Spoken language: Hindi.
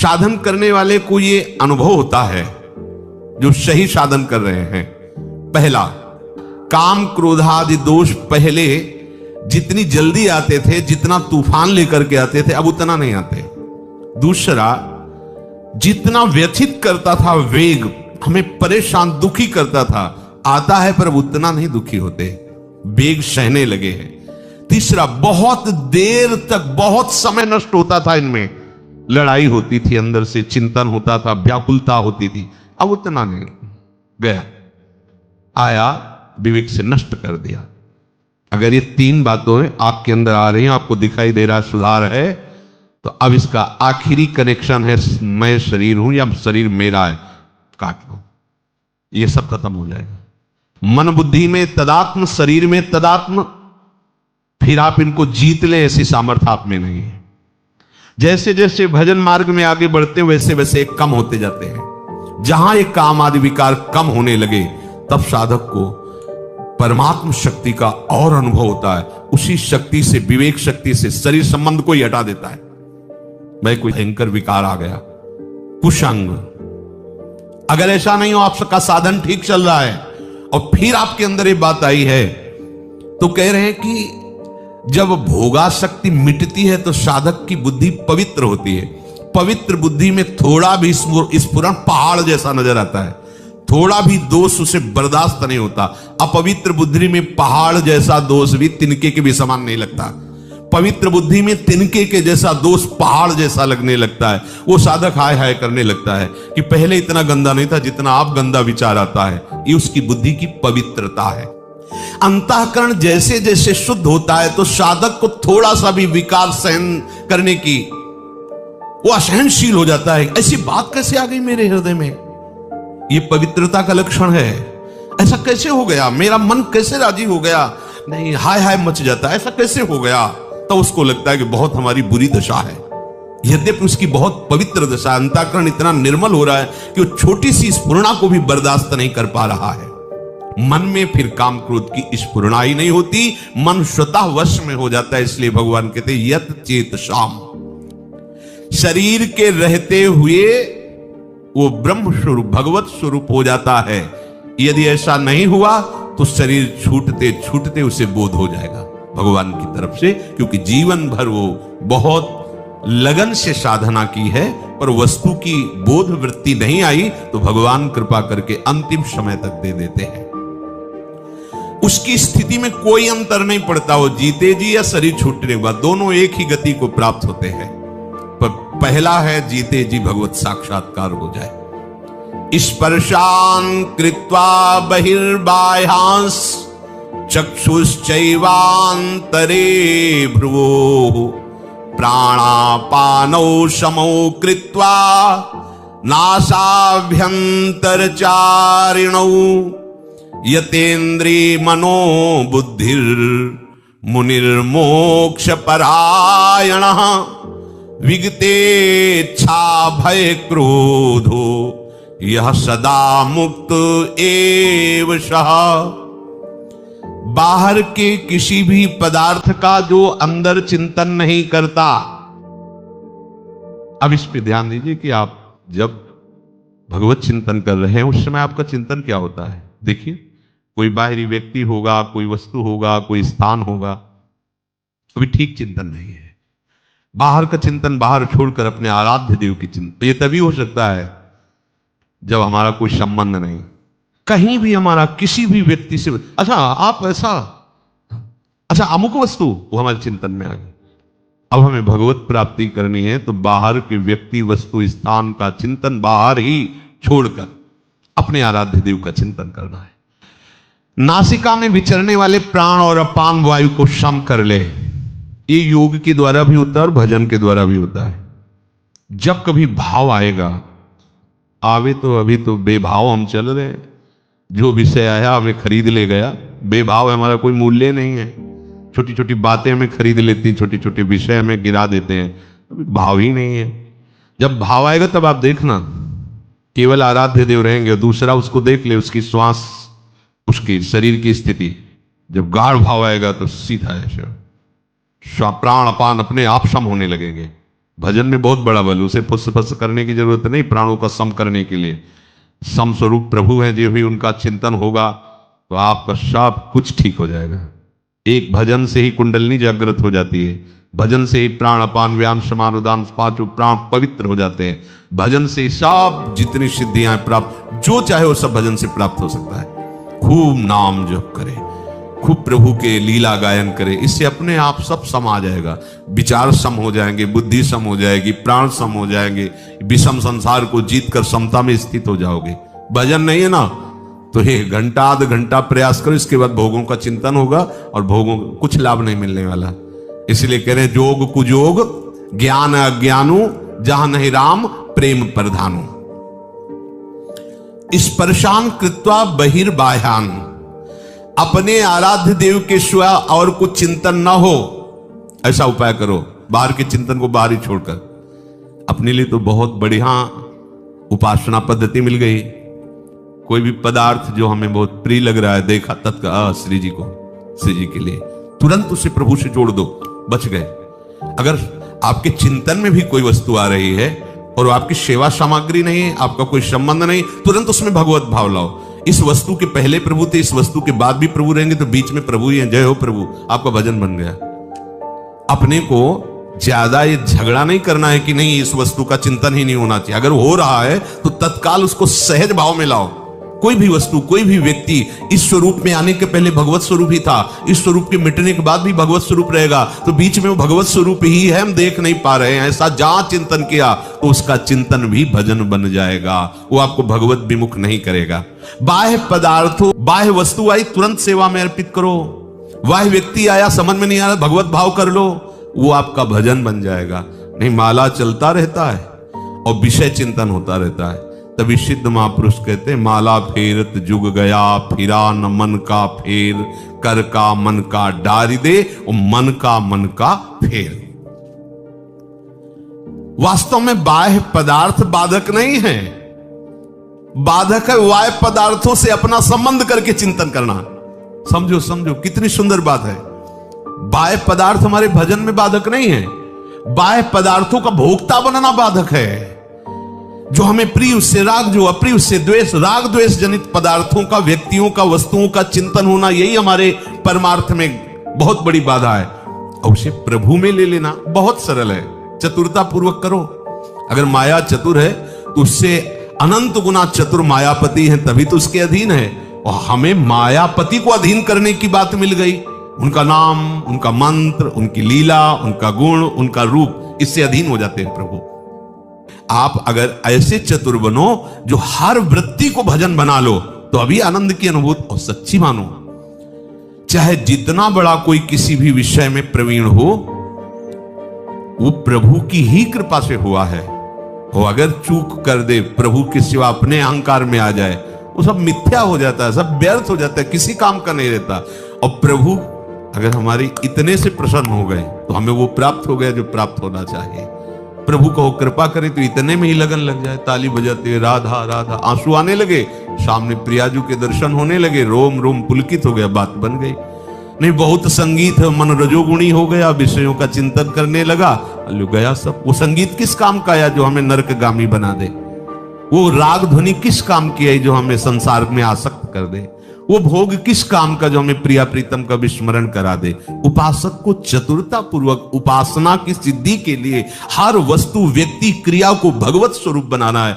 साधन करने वाले को ये अनुभव होता है, जो सही साधन कर रहे हैं। पहला, काम क्रोधादि दोष पहले जितनी जल्दी आते थे, जितना तूफान लेकर के आते थे, अब उतना नहीं आते। दूसरा, जितना व्यथित करता था वेग, हमें परेशान दुखी करता था, आता है पर उतना नहीं दुखी होते, वेग सहने लगे हैं। तीसरा, बहुत देर तक बहुत समय नष्ट होता था, इनमें लड़ाई होती थी, अंदर से चिंतन होता था, व्याकुलता होती थी, अब उतना नहीं, गया, आया, विवेक से नष्ट कर दिया। अगर ये तीन बातें आपके अंदर आ रही हैं, आपको दिखाई दे रहा सुधार है, तो अब इसका आखिरी कनेक्शन है, मैं शरीर हूं या शरीर मेरा है, काट लो, ये सब खत्म हो जाएगा। मन बुद्धि में तदात्म, शरीर में तदात्म, फिर आप इनको जीत ले, ऐसी सामर्थ्य आप में नहीं है। जैसे जैसे भजन मार्ग में आगे बढ़ते हैं, वैसे वैसे कम होते जाते हैं। जहां एक काम आदि विकार कम होने लगे, तब साधक को परमात्म शक्ति का और अनुभव होता है। उसी शक्ति से, विवेक शक्ति से शरीर संबंध को ही हटा देता है। भाई कोई भयंकर विकार आ गया, कुसंग, अगर ऐसा नहीं हो, आपका साधन ठीक चल रहा है और फिर आपके अंदर ये बात आई है, तो कह रहे हैं कि जब भोगासक्ति मिटती है तो साधक की बुद्धि पवित्र होती है। पवित्र बुद्धि में थोड़ा भी स्फुरण पहाड़ जैसा नजर आता है, थोड़ा भी दोष उसे बर्दाश्त नहीं होता। अपवित्र बुद्धि में पहाड़ जैसा दोष भी तिनके के भी समान नहीं लगता, पवित्र बुद्धि में तिनके के जैसा दोष पहाड़ जैसा लगने लगता है। वो साधक हाय हाय करने लगता है कि पहले इतना गंदा नहीं था जितना आप गंदा विचार आता है। ये उसकी बुद्धि की पवित्रता है। अंतःकरण जैसे जैसे शुद्ध होता है, तो साधक को थोड़ा सा भी विकार सहन करने की, वो असहनशील हो जाता है। ऐसी बात कैसे आ गई मेरे हृदय में? ये पवित्रता का लक्षण है। ऐसा कैसे हो गया? मेरा मन कैसे राजी हो गया? नहीं, हाय हाय मच जाता है, ऐसा कैसे हो गया? तो उसको लगता है कि बहुत हमारी बुरी दशा है, यद्यपि उसकी बहुत पवित्र दशा। अंतःकरण इतना निर्मल हो रहा है कि वो छोटी सी स्फुरणा को भी बर्दाश्त नहीं कर पा रहा है। मन में फिर काम क्रोध की स्फुरणा ही नहीं होती, मन स्वतः वश में हो जाता है। इसलिए भगवान कहते हैं यत चेत शाम, शरीर के रहते हुए वो ब्रह्म स्वरूप, भगवत स्वरूप हो जाता है। यदि ऐसा नहीं हुआ तो शरीर छूटते छूटते उसे बोध हो जाएगा भगवान की तरफ से, क्योंकि जीवन भर वो बहुत लगन से साधना की है, पर वस्तु की बोध वृत्ति नहीं आई, तो भगवान कृपा करके अंतिम समय तक दे देते हैं। उसकी स्थिति में कोई अंतर नहीं पड़ता, वो जीते जी या शरीर छूटने के बाद, दोनों एक ही गति को प्राप्त होते हैं। पर पहला है जीते जी भगवत साक्षात्कार हो जाए। स्पर्शान कृत्वा बहिर्बाह्यांस चक्षुश्चैवांतरे भ्रुवो प्राणापानौ समौ कृत्वा नासाभ्यन्तरचारिणौ यतेन्द्रिय मनो बुद्धिर मुनिर्मोक्ष परायणः विगतेच्छा भय क्रोधो यह सदा मुक्त एव सः। बाहर के किसी भी पदार्थ का जो अंदर चिंतन नहीं करता। अब इस पे ध्यान दीजिए कि आप जब भगवत चिंतन कर रहे हैं, उस समय आपका चिंतन क्या होता है। देखिए, कोई बाहरी व्यक्ति होगा, कोई वस्तु होगा, कोई स्थान होगा, कभी ठीक चिंतन नहीं है। बाहर का चिंतन बाहर छोड़कर अपने आराध्य देव की चिंतन, ये तभी हो सकता है जब हमारा कोई संबंध नहीं, कहीं भी हमारा किसी भी व्यक्ति से, अच्छा आप ऐसा, अच्छा अमुक वस्तु, वो हमारे चिंतन में आ गई। अब हमें भगवत प्राप्ति करनी है तो बाहर के व्यक्ति, वस्तु, स्थान का चिंतन बाहर ही छोड़कर अपने आराध्य देव का चिंतन करना है। नासिका में विचरने वाले प्राण और अपान वायु को सम कर ले। ये योग के द्वारा भी होता है और भजन के द्वारा भी होता है। जब कभी भाव आएगा, आवे तो अभी तो बेभाव हम चल रहे हैं, जो विषय आया हमें खरीद ले गया, बेभाव है, हमारा कोई मूल्य नहीं है। छोटी छोटी बातें हमें खरीद लेती हैं, छोटे छोटे विषय हमें गिरा देते हैं, भाव ही नहीं है। जब भाव आएगा तब आप देखना, केवल आराध्य देव रहेंगे, दूसरा उसको देख ले, उसकी श्वास, उसकी शरीर की स्थिति। जब गाढ़ भाव आएगा तो सीधा है, प्राण अपान अपने आप सम होने लगेंगे। भजन में बहुत बड़ा बल, उसे फुस फुस करने की जरूरत नहीं, प्राणों का सम करने के लिए। सम स्वरूप प्रभु है, जो भी उनका चिंतन होगा तो आपका सब कुछ ठीक हो जाएगा। एक भजन से ही कुंडलनी जागृत हो जाती है, भजन से ही प्राण अपान व्यान समान उदान पांचों प्राण पवित्र हो जाते हैं। भजन से सब जितनी सिद्धियां प्राप्त, जो चाहे वो सब भजन से प्राप्त हो सकता है। खूब नाम जप करे, खूब प्रभु के लीला गायन करे, इससे अपने आप सब सम आ जाएगा। विचार सम हो जाएंगे, बुद्धि सम हो जाएगी, प्राण सम हो जाएंगे, विषम संसार को जीत कर समता में स्थित हो जाओगे। भजन नहीं है ना, तो ये घंटा आध घंटा प्रयास करो, इसके बाद भोगों का चिंतन होगा और भोगों को कुछ लाभ नहीं मिलने वाला। इसलिए कह रहे जोग कुजोग ज्ञान अज्ञानु जहां नहीं राम प्रेम प्रधानु। स्पर्शान कृत्वा बहिर्बाह्यान, अपने आराध्य देव के सिवा और कुछ चिंतन ना हो, ऐसा उपाय करो। बाहर के चिंतन को बाहर ही छोड़कर अपने लिए तो बहुत बढ़िया उपासना पद्धति मिल गई। कोई भी पदार्थ जो हमें बहुत प्रिय लग रहा है, देखा तत्काल श्री जी को, श्री जी के लिए तुरंत उसे प्रभु से जोड़ दो, बच गए। अगर आपके चिंतन में भी कोई वस्तु आ रही है और आपकी सेवा सामग्री नहीं है, आपका कोई संबंध नहीं, तुरंत उसमें भगवत भाव लाओ। इस वस्तु के पहले प्रभु थे, इस वस्तु के बाद भी प्रभु रहेंगे, तो बीच में प्रभु ही है। जय हो प्रभु, आपका भजन बन गया। अपने को ज्यादा ये झगड़ा नहीं करना है कि नहीं इस वस्तु का चिंतन ही नहीं होना चाहिए। अगर हो रहा है तो तत्काल उसको सहज भाव में लाओ। कोई भी वस्तु, कोई भी व्यक्ति इस स्वरूप में आने के पहले भगवत स्वरूप ही था, इस स्वरूप के मिटने के बाद भी भगवत स्वरूप रहेगा, तो बीच में वो भगवत स्वरूप ही है, हम देख नहीं पा रहे हैं। ऐसा जहां चिंतन किया तो उसका चिंतन भी भजन बन जाएगा, वो आपको भगवत विमुख नहीं करेगा। बाह्य पदार्थों, बाह्य वस्तु आई तुरंत सेवा में अर्पित करो। बाह्य व्यक्ति आया समझ में नहीं आ रहा, भगवत भाव कर लो, वो आपका भजन बन जाएगा। नहीं माला चलता रहता है और विषय चिंतन होता रहता है, तभी सिद्ध महापुरुष कहते हैं माला फेरत जुग गया, फिरा न मन का फेर, कर का मन का डारी दे और मन का फेर। वास्तव में बाह्य पदार्थ बाधक नहीं है, बाधक है बाह्य पदार्थों से अपना संबंध करके चिंतन करना। समझो समझो कितनी सुंदर बात है। बाह्य पदार्थ हमारे भजन में बाधक नहीं है, बाह्य पदार्थों का भोक्ता बनना बाधक है। जो हमें प्रिय उससे राग, जो अप्रिय उससे द्वेष, राग द्वेष जनित पदार्थों का, व्यक्तियों का, वस्तुओं का चिंतन होना, यही हमारे परमार्थ में बहुत बड़ी बाधा है। और उसे प्रभु में ले लेना बहुत सरल है, चतुरता पूर्वक करो। अगर माया चतुर है तो उससे अनंत गुना चतुर मायापति है, तभी तो उसके अधीन है। और हमें मायापति को अधीन करने की बात मिल गई। उनका नाम, उनका मंत्र, उनकी लीला, उनका गुण, उनका रूप, इससे अधीन हो जाते हैं प्रभु। आप अगर ऐसे चतुर बनो जो हर वृत्ति को भजन बना लो, तो अभी आनंद की अनुभूति और सच्ची मानो। चाहे जितना बड़ा कोई किसी भी विषय में प्रवीण हो, वो प्रभु की ही कृपा से हुआ है। वो अगर चूक कर दे, प्रभु के सिवा अपने अहंकार में आ जाए, वो सब मिथ्या हो जाता है, सब व्यर्थ हो जाता है, किसी काम का नहीं रहता। और प्रभु अगर हमारी इतने से प्रसन्न हो गए तो हमें वो प्राप्त हो गया जो प्राप्त होना चाहिए। प्रभु को कृपा करे तो इतने में ही लगन लग जाए, ताली बजाते राधा राधा, आंसू आने लगे, सामने प्रियाजू के दर्शन होने लगे, रोम रोम पुलकित हो गया, बात बन गई। नहीं बहुत संगीत है, मन रजोगुणी हो गया, विषयों का चिंतन करने लगा, गया सब। वो संगीत किस काम का आया जो हमें नरकगामी बना दे? वो राग ध्वनि किस काम की है जो हमें संसार में आसक्त कर दे? वो भोग किस काम का जो हमें प्रिया प्रीतम का विस्मरण करा दे? उपासक को चतुरता पूर्वक उपासना की सिद्धि के लिए हर वस्तु, व्यक्ति, क्रिया को भगवत स्वरूप बनाना है।